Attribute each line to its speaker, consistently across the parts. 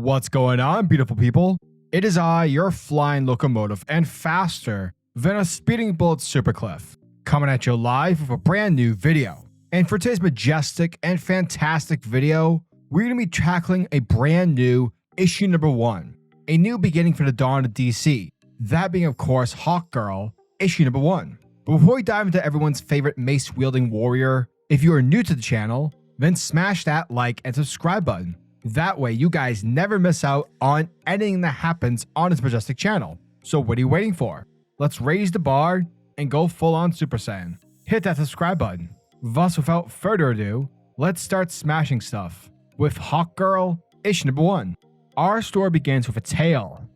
Speaker 1: What's going on, beautiful people? It is I, your flying locomotive, and faster than a speeding bullet SuperCliff, coming at you live with a brand new video. And for today's majestic and fantastic video, we're going to be tackling a brand new issue number 1, a new beginning for the DawnofDC, that being of course Hawkgirl, issue number 1. But before we dive into everyone's favorite mace-wielding warrior, if you are new to the channel, then smash that like and subscribe button. That way you guys never miss out on anything that happens on this majestic channel. So what are you waiting for? Let's raise the bar and go full on Super Saiyan. Hit that subscribe button. Thus, without further ado, let's start smashing stuff with Hawkgirl, issue number 1. Our story begins with a tale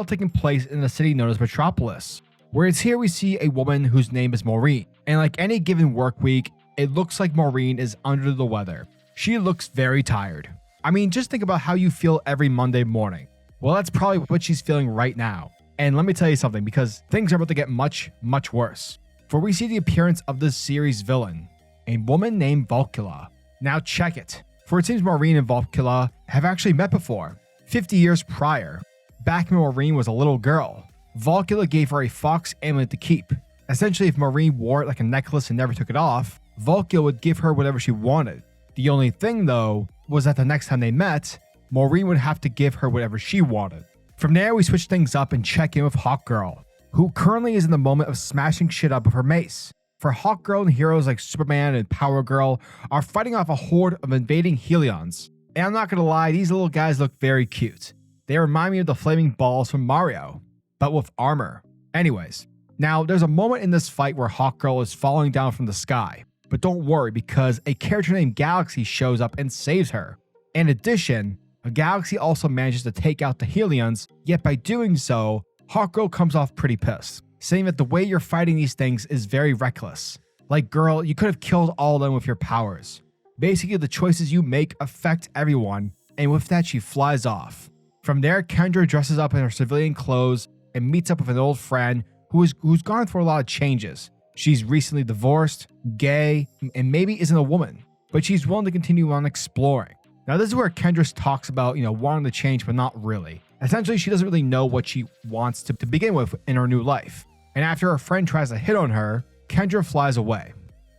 Speaker 1: taking place in a city known as Metropolis, where it's here we see a woman whose name is Maureen. And like any given work week, it looks like Maureen is under the weather. She looks very tired. I mean, just think about how you feel every Monday morning. Well, that's probably what she's feeling right now. And let me tell you something, because things are about to get much, much worse. For we see the appearance of this series' villain, a woman named Volkula. Now check it. For it seems Maureen and Volkula have actually met before, 50 years prior. Back when Maureen was a little girl, Volkula gave her a fox amulet to keep. Essentially, if Maureen wore it like a necklace and never took it off, Volkula would give her whatever she wanted. The only thing, though, was that the next time they met, Maureen would have to give her whatever she wanted. From there, we switch things up and check in with Hawkgirl, who currently is in the moment of smashing shit up with her mace. For Hawkgirl and heroes like Superman and Power Girl are fighting off a horde of invading Helions. And I'm not gonna lie, these little guys look very cute. They remind me of the flaming balls from Mario, but with armor. Anyways, now there's a moment in this fight where Hawkgirl is falling down from the sky. But don't worry, because a character named Galaxy shows up and saves her. In addition, Galaxy also manages to take out the Helions, yet by doing so, Hawkgirl comes off pretty pissed, saying that the way you're fighting these things is very reckless. Like, girl, you could have killed all of them with your powers. Basically, the choices you make affect everyone, and with that, she flies off. From there, Kendra dresses up in her civilian clothes and meets up with an old friend who's gone through a lot of changes. She's recently divorced, gay, and maybe isn't a woman, but she's willing to continue on exploring. Now, this is where Kendra talks about, wanting to change, but not really. Essentially, she doesn't really know what she wants to begin with in her new life. And after her friend tries to hit on her, Kendra flies away.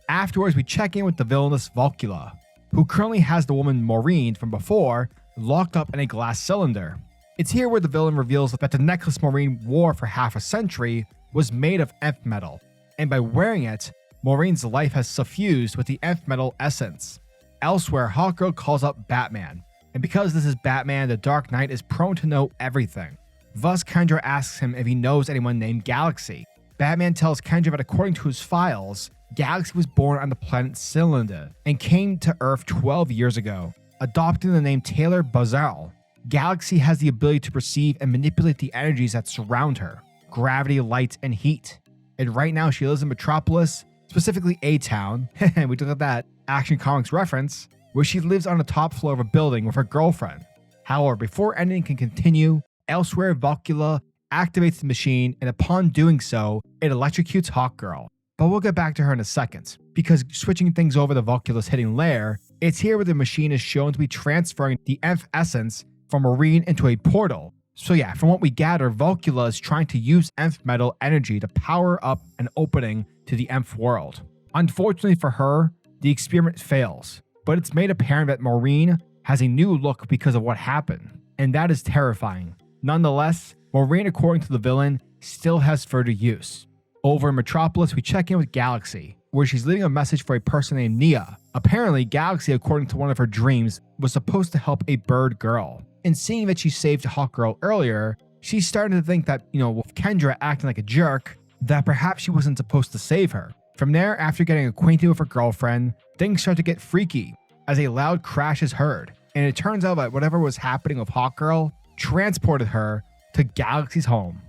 Speaker 1: Afterwards, we check in with the villainous Volkula, who currently has the woman Maureen from before locked up in a glass cylinder. It's here where the villain reveals that the necklace Maureen wore for half a century was made of nth metal. And by wearing it, Maureen's life has suffused with the nth metal essence. Elsewhere, Hawkgirl calls up Batman, and because this is Batman, the Dark Knight is prone to know everything. Thus, Kendra asks him if he knows anyone named Galaxy. Batman tells Kendra that according to his files, Galaxy was born on the planet Cylinder and came to Earth 12 years ago, adopting the name Taylor Bazal. Galaxy has the ability to perceive and manipulate the energies that surround her, gravity, light, and heat. And right now she lives in Metropolis, specifically A-Town, we took that Action Comics reference, where she lives on the top floor of a building with her girlfriend. However, before anything can continue, elsewhere Volkula activates the machine, and upon doing so, it electrocutes Hawkgirl. But we'll get back to her in a second, because switching things over to Volkula's hidden lair, it's here where the machine is shown to be transferring the nth essence from Maureen into a portal. So yeah, from what we gather, Volkula is trying to use nth metal energy to power up an opening to the nth world. Unfortunately for her, the experiment fails, but it's made apparent that Maureen has a new look because of what happened, and that is terrifying. Nonetheless, Maureen, according to the villain, still has further use. Over in Metropolis, we check in with Galaxy, where she's leaving a message for a person named Nia. Apparently, Galaxy, according to one of her dreams, was supposed to help a bird girl. And seeing that she saved Hawkgirl earlier, she's starting to think that, with Kendra acting like a jerk, that perhaps she wasn't supposed to save her. From there, after getting acquainted with her girlfriend, things start to get freaky as a loud crash is heard. And it turns out that whatever was happening with Hawkgirl transported her to Galaxy's home.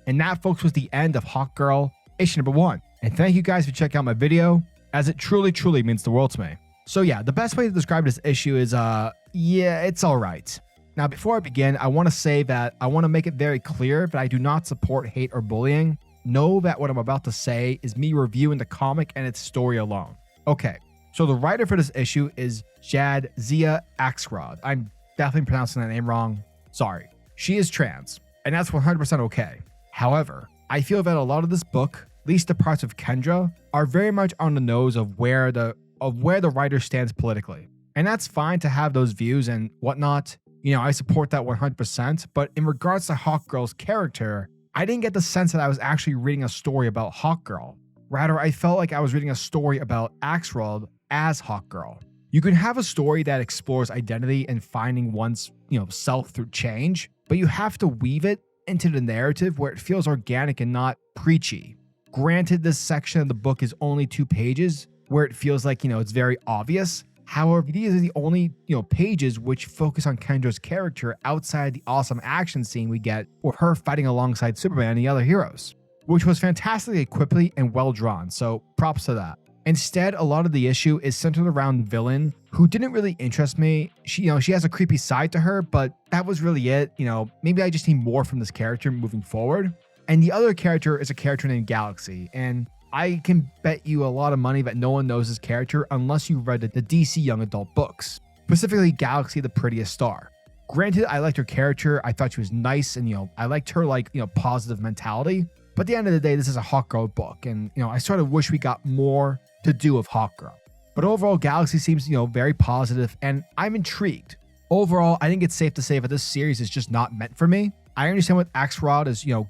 Speaker 1: And that, folks, was the end of Hawkgirl, issue number 1. And thank you guys for checking out my video, as it truly, truly means the world to me. So yeah, the best way to describe this issue is, yeah, it's alright. Now, before I begin, I want to say that I want to make it very clear that I do not support hate or bullying. Know that what I'm about to say is me reviewing the comic and its story alone. Okay, so the writer for this issue is Jadzia Axelrod. I'm definitely pronouncing that name wrong. Sorry. She is trans, and that's 100% okay. However, I feel that a lot of this book, at least the parts of Kendra, are very much on the nose of where the writer stands politically. And that's fine to have those views and whatnot. You know, I support that 100%, but in regards to Hawkgirl's character, I didn't get the sense that I was actually reading a story about Hawkgirl. Rather, I felt like I was reading a story about Axelrod as Hawkgirl. You can have a story that explores identity and finding one's, self through change, but you have to weave it into the narrative where it feels organic and not preachy. Granted, this section of the book is only 2 pages, where it feels like, it's very obvious. However, these are the only, pages which focus on Kendra's character outside the awesome action scene we get with her fighting alongside Superman and the other heroes, which was fantastically quickly and well drawn, so props to that. Instead, a lot of the issue is centered around villain who didn't really interest me. She has a creepy side to her, but that was really it. Maybe I just need more from this character moving forward. And the other character is a character named Galaxy, and I can bet you a lot of money that no one knows this character unless you read the DC young adult books, specifically Galaxy the Prettiest Star. Granted, I liked her character. I thought she was nice, and I liked her positive mentality. But at the end of the day, this is a Hawkgirl book, and I sort of wish we got more to do with Hawkgirl. But overall, Galaxy seems very positive, and I'm intrigued. Overall, I think it's safe to say that this series is just not meant for me. I understand what Axelrod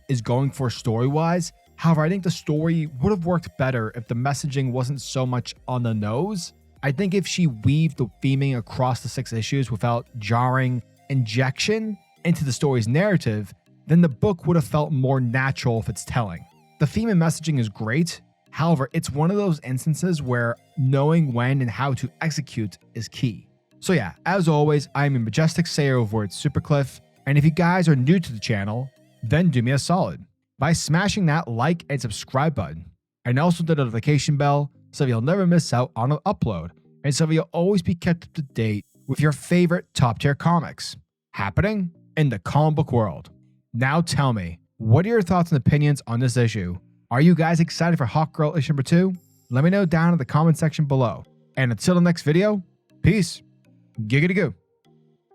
Speaker 1: is going for story-wise. However, I think the story would have worked better if the messaging wasn't so much on the nose. I think if she weaved the theming across the 6 issues without jarring injection into the story's narrative, then the book would have felt more natural with its telling. The theme and messaging is great. However, it's one of those instances where knowing when and how to execute is key. So yeah, as always, I am a majestic sayer over at SuperCliff, and if you guys are new to the channel, then do me a solid by smashing that like and subscribe button, and also the notification bell so you'll never miss out on an upload, and so you'll always be kept up to date with your favorite top tier comics happening in the comic book world. Now tell me, what are your thoughts and opinions on this issue? Are you guys excited for Hawkgirl issue number 2? Let me know down in the comment section below. And until the next video, peace. Giggity goo.